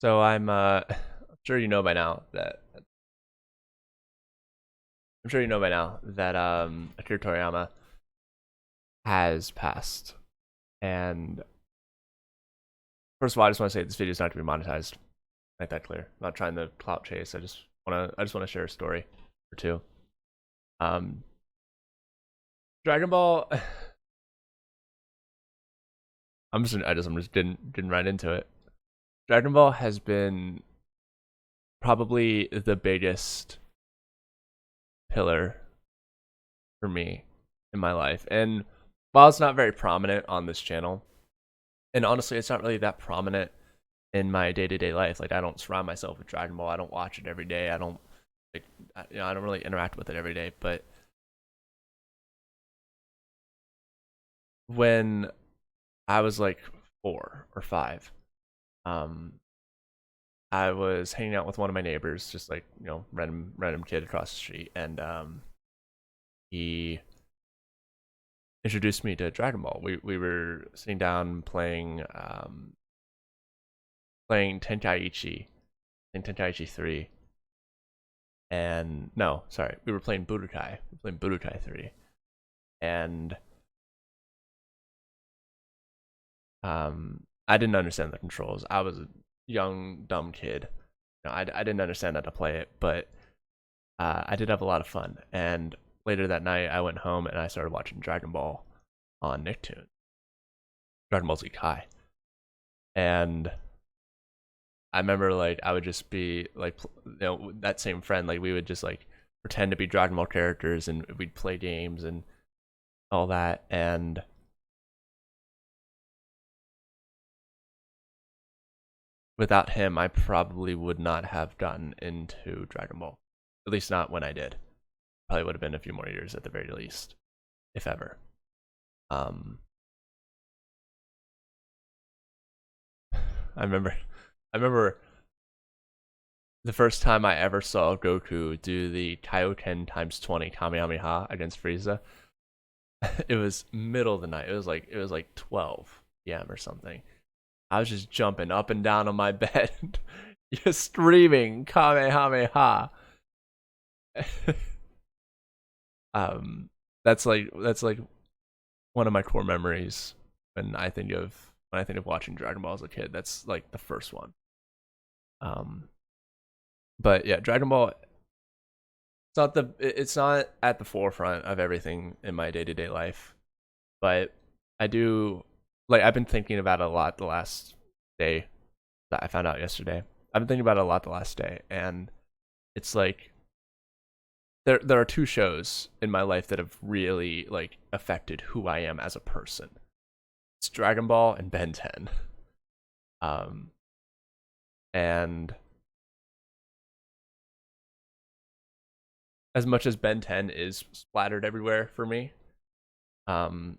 So I'm sure you know by now that I'm sure you know by now that Akira Toriyama has passed. And first of all, I just want to say this video is not to be monetized. Make that clear. I'm not trying to clout chase. I just want to share a story or two. Um, Dragon Ball. I just didn't run into it. Dragon Ball has been probably the biggest pillar for me in my life, and while it's not very prominent on this channel, and honestly, it's not really that prominent in my day-to-day life. Like, I don't surround myself with Dragon Ball. I don't watch it every day. I don't like, I don't really interact with it every day. But when I was like 4 or 5, um, I was hanging out with one of my neighbors, just like random kid across the street, and he introduced me to Dragon Ball. We were sitting down playing Tenkaichi 3. And no, sorry, we were playing Budokai. We were playing Budokai 3. And I didn't understand the controls. I was a young, dumb kid. I didn't understand how to play it, but I did have a lot of fun. And later that night, I went home and I started watching Dragon Ball on Nicktoon, Dragon Ball Z Kai. And I remember, like, I would just be like, that same friend, like, we would just like pretend to be Dragon Ball characters and we'd play games and all that. And without him, I probably would not have gotten into Dragon Ball. At least not when I did. Probably would have been a few more years at the very least, if ever. Um, I remember, I remember the first time I ever saw Goku do the Kaioken times 20 Kamehameha against Frieza. It was middle of the night. It was like 12 p.m. or something. I was just jumping up and down on my bed, just screaming Kamehameha. um, that's like one of my core memories when I think of watching Dragon Ball as a kid. That's like the first one. Um, but yeah, Dragon Ball. It's not at the forefront of everything in my day to day life, but I do like I've been thinking about it a lot the last day that I found out yesterday. I've been thinking about it a lot the last day, and it's like there are two shows in my life that have really like affected who I am as a person. It's Dragon Ball and Ben 10. Um, and as much as Ben 10 is splattered everywhere for me, um,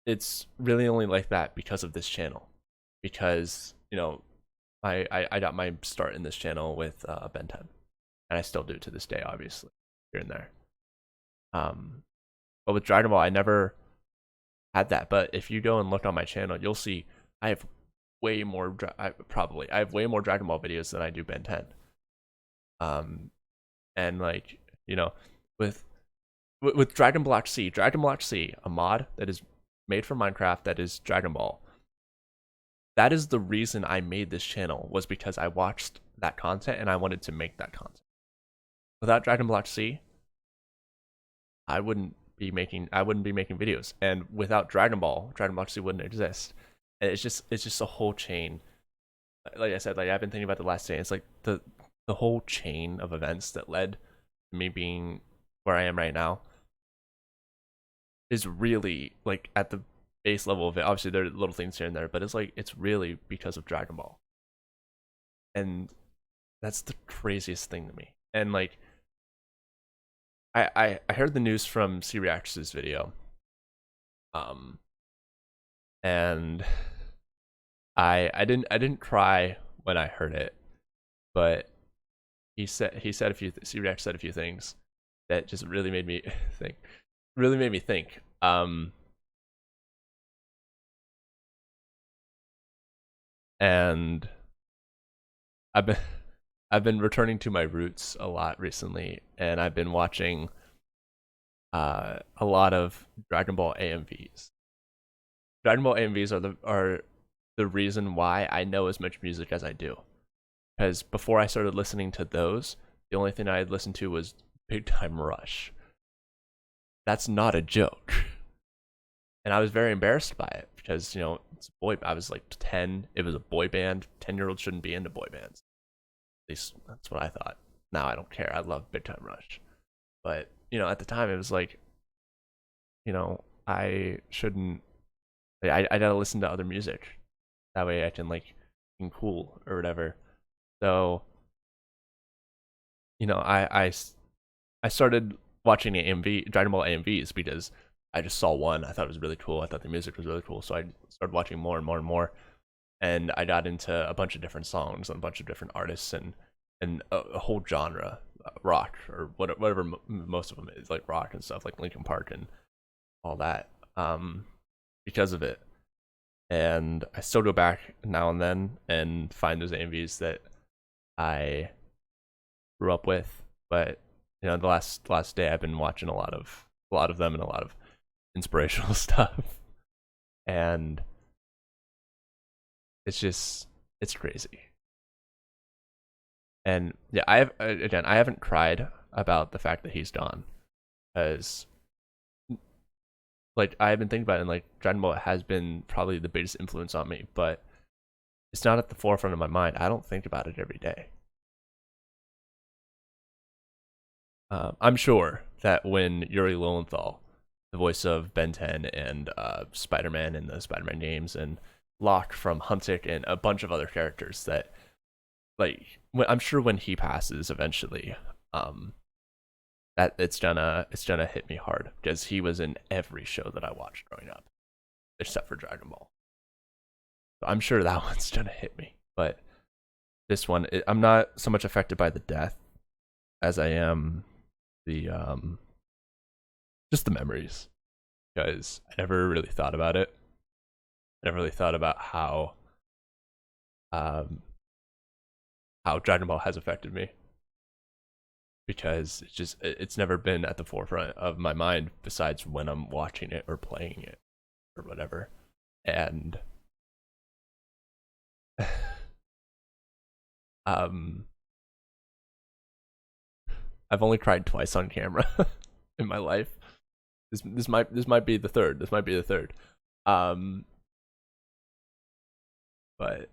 it's really only like that because of this channel. Because I got my start in this channel with Ben 10, and I still do to this day, obviously here and there. Um, but with Dragon Ball, I never had that. But if you go and look on my channel, you'll see I have way more. I have way more Dragon Ball videos than I do Ben 10. Um, and like you know, with with Dragon Block C, a mod that is made for Minecraft that is Dragon Ball. That is the reason I made this channel, was because I watched that content and I wanted to make that content. Without Dragon Block C, I wouldn't be making videos. And without Dragon Ball, Dragon Block Z wouldn't exist. And it's just a whole chain. Like I said, like I've been thinking about the last day. It's like the whole chain of events that led to me being where I am right now is really like at the base level of it. Obviously there are little things here and there, but it's really because of Dragon Ball. And that's the craziest thing to me. And like I heard the news from C Reacts' video. Um and I didn't cry when I heard it, but he said a few C React said a few things that just really made me think. Really made me think. And I've been I've been returning to my roots a lot recently, and I've been watching a lot of Dragon Ball AMVs. Dragon Ball AMVs are the reason why I know as much music as I do. Because before I started listening to those, the only thing I had listened to was Big Time Rush. That's not a joke. And I was very embarrassed by it because, it's a boy. I was like 10. It was a boy band. 10-year-olds shouldn't be into boy bands. At least that's what I thought. Now I don't care. I love Big Time Rush. But, at the time it was like, I shouldn't. I gotta listen to other music. That way I can be cool or whatever. So, I started watching Dragon Ball AMVs because I just saw one. I thought it was really cool. I thought the music was really cool. So I started watching more and more and more. And I got into a bunch of different songs and a bunch of different artists and a whole genre, rock or whatever most of them is, like rock and stuff, like Linkin Park and all that, because of it. And I still go back now and then and find those AMVs that I grew up with. But the last day I've been watching a lot of them and a lot of inspirational stuff, and it's crazy. And yeah, I haven't cried about the fact that he's gone, because I've been thinking about it, and Dragon Ball has been probably the biggest influence on me, but it's not at the forefront of my mind. I don't think about it every day. I'm sure that when Yuri Lowenthal, the voice of Ben 10 and Spider-Man in the Spider-Man games, and Locke from Huntic and a bunch of other characters, that I'm sure when he passes eventually, that it's gonna hit me hard, because he was in every show that I watched growing up, except for Dragon Ball. So I'm sure that one's gonna hit me. But this one, I'm not so much affected by the death as I am the just the memories, because I never really thought about it. I never really thought about how Dragon Ball has affected me, because it's never been at the forefront of my mind besides when I'm watching it or playing it or whatever. And I've only cried twice on camera in my life. This might be the third. This might be the third. But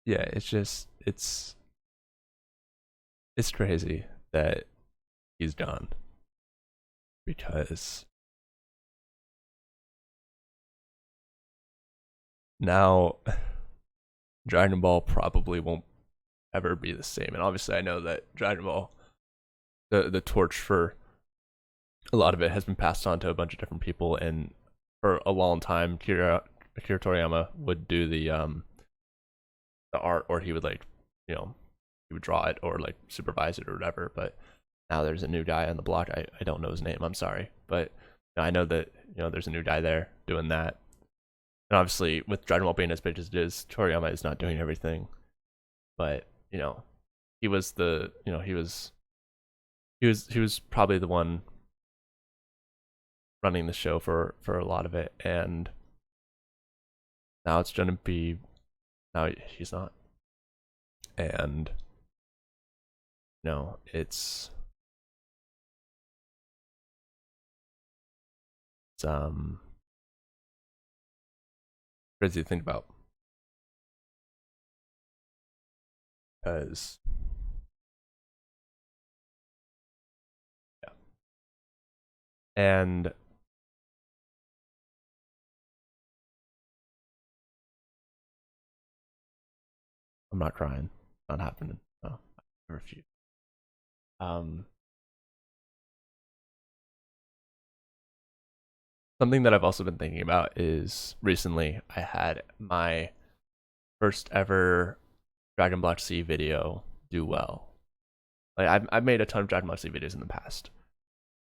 yeah, it's crazy that he's gone, because now Dragon Ball probably won't ever be the same. And obviously I know that Dragon Ball, the torch for a lot of it has been passed on to a bunch of different people, and for a long time Akira Toriyama would do the art, or he would he would draw it or supervise it or whatever. But now there's a new guy on the block. I don't know his name, I'm sorry, but I know that there's a new guy there doing that. And obviously with Dragon Ball being as big as it is, Toriyama is not doing everything. But he was the he was probably the one running the show for a lot of it. And now it's gonna be, now he's not. And it's crazy to think about, because yeah. And I'm not crying. Not happening. No, I refuse. Something that I've also been thinking about is, recently I had my first ever Dragon Ball Z video do well. I've made a ton of Dragon Ball Z videos in the past,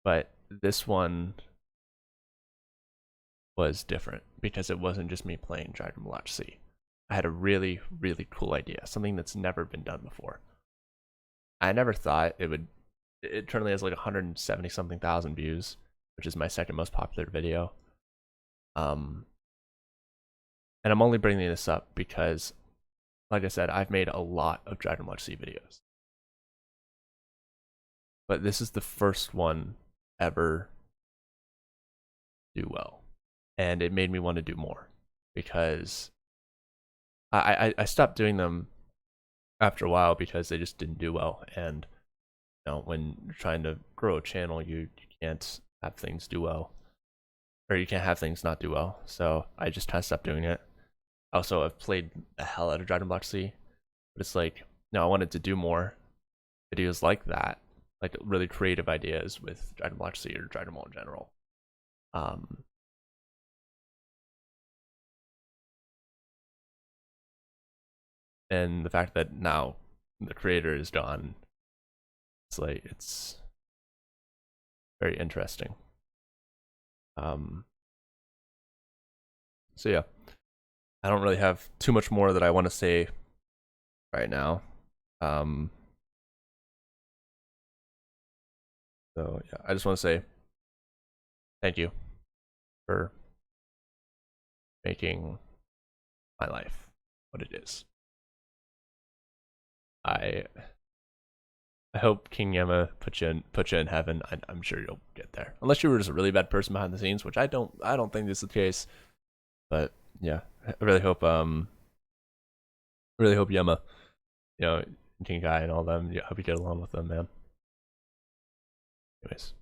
but this one was different because it wasn't just me playing Dragon Ball Z. I had a really, really cool idea, something that's never been done before. I never thought it would. It currently has like 170 something thousand views, which is my second most popular video. And I'm only bringing this up because, like I said, I've made a lot of Dragon Ball Z videos, but this is the first one ever do well, and it made me want to do more because I stopped doing them after a while because they just didn't do well. And when you're trying to grow a channel, you can't have things do well, or you can't have things not do well. So I just kind of stopped doing it. Also, I've played the hell out of Dragon Ball Z, but it's like, no, I wanted to do more videos like that, like really creative ideas with Dragon Ball Z or Dragon Ball in general. And the fact that now the creator is gone, it's like, it's very interesting. So yeah, I don't really have too much more that I want to say right now. So yeah, I just want to say thank you for making my life what it is. I hope King Yama put you in heaven. I'm sure you'll get there, unless you were just a really bad person behind the scenes, which I don't think this is the case. But yeah, I really hope Yama, King Kai and all them. Yeah, hope you get along with them, man. Anyways.